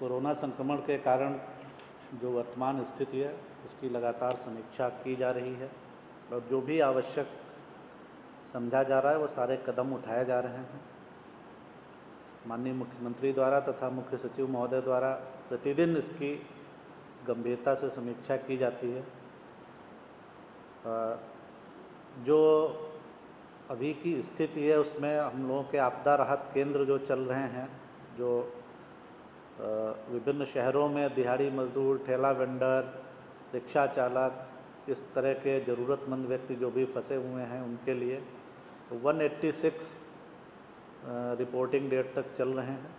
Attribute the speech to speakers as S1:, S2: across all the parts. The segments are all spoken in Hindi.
S1: कोरोना संक्रमण के कारण जो वर्तमान स्थिति है उसकी लगातार समीक्षा की जा रही है और जो भी आवश्यक समझा जा रहा है वो सारे कदम उठाए जा रहे हैं। माननीय मुख्यमंत्री द्वारा तथा मुख्य सचिव महोदय द्वारा प्रतिदिन इसकी गंभीरता से समीक्षा की जाती है। जो अभी की स्थिति है उसमें हम लोगों के आपदा राहत केंद्र जो चल रहे हैं, जो विभिन्न शहरों में दिहाड़ी मजदूर, ठेला वेंडर, रिक्शा चालक, इस तरह के ज़रूरतमंद व्यक्ति जो भी फंसे हुए हैं उनके लिए तो 186 रिपोर्टिंग डेट तक चल रहे हैं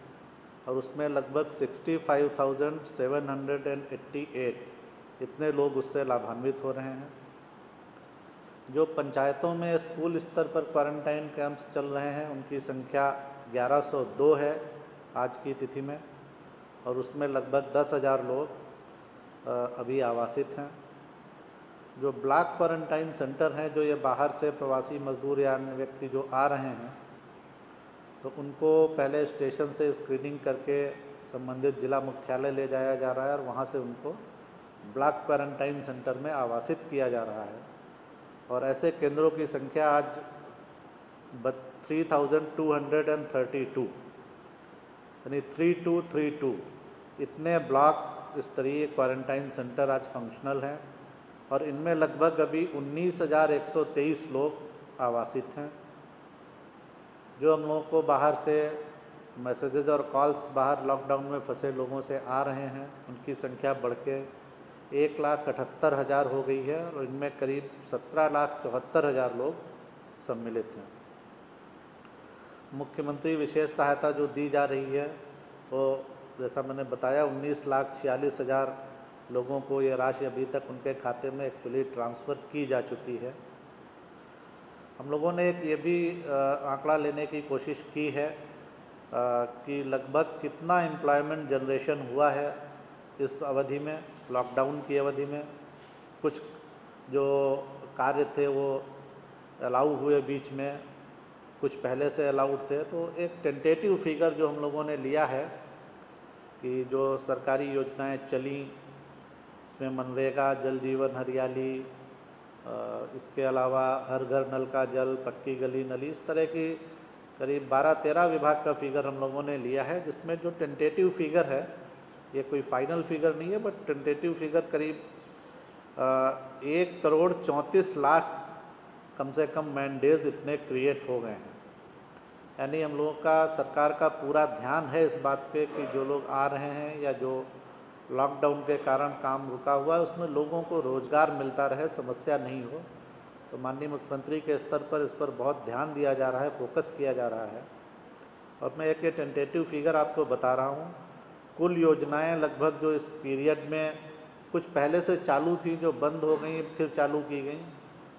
S1: और उसमें लगभग 65,788 इतने लोग उससे लाभान्वित हो रहे हैं। जो पंचायतों में स्कूल स्तर पर क्वारंटाइन कैंप्स चल रहे हैं उनकी संख्या 1102 है आज की तिथि में और उसमें लगभग 10,000 लोग अभी आवासित हैं। जो ब्लॉक क्वारंटाइन सेंटर हैं, जो ये बाहर से प्रवासी मजदूर या अन्य व्यक्ति जो आ रहे हैं तो उनको पहले स्टेशन से स्क्रीनिंग करके संबंधित जिला मुख्यालय ले जाया जा रहा है और वहाँ से उनको ब्लॉक क्वारंटाइन सेंटर में आवासित किया जा रहा है और ऐसे केंद्रों की संख्या आज 3232 यानी 3232 इतने ब्लॉक स्तरीय क्वारंटाइन सेंटर आज फंक्शनल हैं और इनमें लगभग अभी 19,123 लोग आवासित हैं। जो हम लोगों को बाहर से मैसेजेज और कॉल्स बाहर लॉकडाउन में फंसे लोगों से आ रहे हैं उनकी संख्या बढ़ के 1,78,000 हो गई है और इनमें करीब 17,74,000 लोग सम्मिलित हैं। मुख्यमंत्री विशेष सहायता जो दी जा रही है वो जैसा मैंने बताया 19,46,000 लोगों को ये राशि अभी तक उनके खाते में एक्चुअली ट्रांसफ़र की जा चुकी है। हम लोगों ने एक ये भी आंकड़ा लेने की कोशिश की है कि लगभग कितना एम्प्लॉयमेंट जनरेशन हुआ है इस अवधि में, लॉकडाउन की अवधि में। कुछ जो कार्य थे वो अलाउ हुए बीच में, कुछ पहले से अलाउड थे, तो एक टेंटेटिव फिगर जो हम लोगों ने लिया है कि जो सरकारी योजनाएं चली इसमें मनरेगा, जल जीवन हरियाली, इसके अलावा हर घर नल का जल, पक्की गली नली, इस तरह की करीब 12-13 विभाग का फिगर हम लोगों ने लिया है, जिसमें जो टेंटेटिव फिगर है ये कोई फाइनल फिगर नहीं है बट टेंटेटिव फिगर करीब 1,34,00,000 कम से कम मैन डेज इतने क्रिएट हो गए हैं। यानी हम लोगों का, सरकार का पूरा ध्यान है इस बात पे कि जो लोग आ रहे हैं या जो लॉकडाउन के कारण काम रुका हुआ है उसमें लोगों को रोज़गार मिलता रहे, समस्या नहीं हो। तो माननीय मुख्यमंत्री के स्तर पर इस पर बहुत ध्यान दिया जा रहा है, फोकस किया जा रहा है। और मैं एक ये टेंटेटिव फिगर आपको बता रहा हूँ। कुल योजनाएं लगभग जो इस पीरियड में कुछ पहले से चालू थी जो बंद हो गई फिर चालू की गई,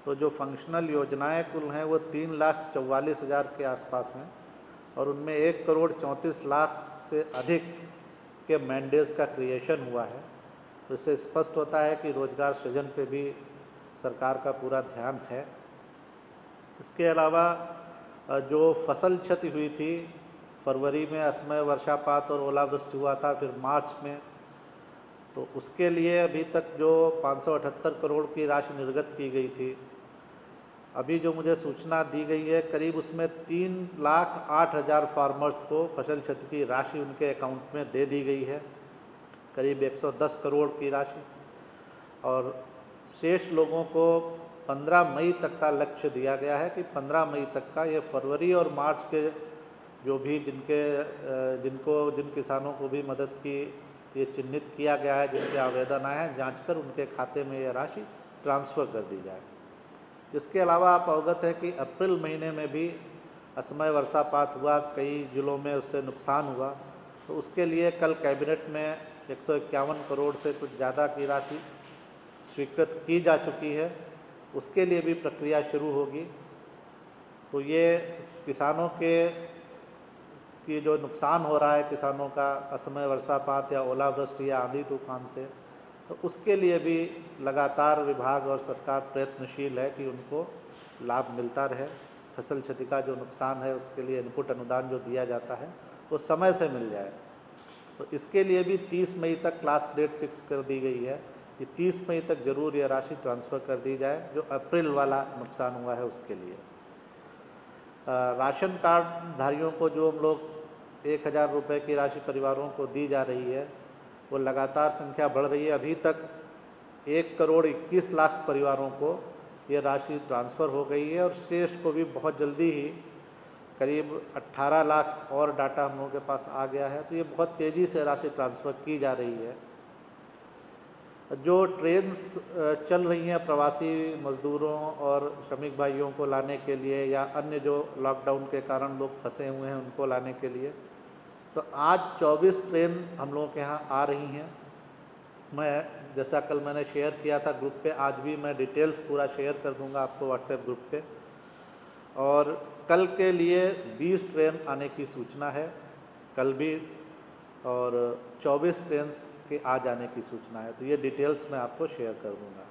S1: तो जो फंक्शनल योजनाएं कुल हैं वो 3,44,000 के आसपास हैं और उनमें 1,34,00,000 से अधिक के मैंडेज का क्रिएशन हुआ है। तो इससे स्पष्ट होता है कि रोजगार सृजन पे भी सरकार का पूरा ध्यान है। इसके अलावा जो फसल क्षति हुई थी, फरवरी में असमय वर्षापात और ओलावृष्टि हुआ था, फिर मार्च में, तो उसके लिए अभी तक जो 578 करोड़ की राशि निर्गत की गई थी, अभी जो मुझे सूचना दी गई है करीब उसमें 3,08,000 फार्मर्स को फसल क्षति की राशि उनके अकाउंट में दे दी गई है, करीब 110 करोड़ की राशि। और शेष लोगों को 15 मई तक का लक्ष्य दिया गया है कि 15 मई तक का, ये फरवरी और मार्च के जो भी जिन किसानों को भी मदद की ये चिन्हित किया गया है, जिनके आवेदन आए हैं, जांचकर उनके खाते में ये राशि ट्रांसफ़र कर दी जाए। इसके अलावा आप अवगत है कि अप्रैल महीने में भी असमय वर्षापात हुआ, कई जिलों में उससे नुकसान हुआ, तो उसके लिए कल कैबिनेट में 151 करोड़ से कुछ ज़्यादा की राशि स्वीकृत की जा चुकी है। उसके लिए भी प्रक्रिया शुरू होगी। तो ये किसानों की जो नुकसान हो रहा है किसानों का असमय वर्षापात या ओलावृष्टि या आंधी तूफान से, तो उसके लिए भी लगातार विभाग और सरकार प्रयत्नशील है कि उनको लाभ मिलता रहे। फसल क्षति का जो नुकसान है उसके लिए इनपुट अनुदान जो दिया जाता है वो समय से मिल जाए। तो इसके लिए भी 30 मई तक लास्ट डेट फिक्स कर दी गई है कि 30 मई तक ज़रूर यह राशि ट्रांसफ़र कर दी जाए जो अप्रैल वाला नुकसान हुआ है उसके लिए। राशन कार्ड धारियों को जो हम लोग 1000 रुपये की राशि परिवारों को दी जा रही है वो लगातार संख्या बढ़ रही है। अभी तक 1,21,00,000 परिवारों को ये राशि ट्रांसफ़र हो गई है और शेष को भी बहुत जल्दी ही करीब 18 लाख और डाटा हम लोगों के पास आ गया है। तो ये बहुत तेज़ी से राशि ट्रांसफ़र की जा रही है। जो ट्रेन्स चल रही हैं प्रवासी मज़दूरों और श्रमिक भाइयों को लाने के लिए या अन्य जो लॉकडाउन के कारण लोग फंसे हुए हैं उनको लाने के लिए, तो आज 24 ट्रेन हम लोगों के यहाँ आ रही हैं। मैं जैसा कल मैंने शेयर किया था ग्रुप पे, आज भी मैं डिटेल्स पूरा शेयर कर दूंगा आपको व्हाट्सएप ग्रुप पे। और कल के लिए 20 ट्रेन आने की सूचना है कल भी, और 24 ट्रेन के आ जाने की सूचना है। तो ये डिटेल्स मैं आपको शेयर कर दूंगा।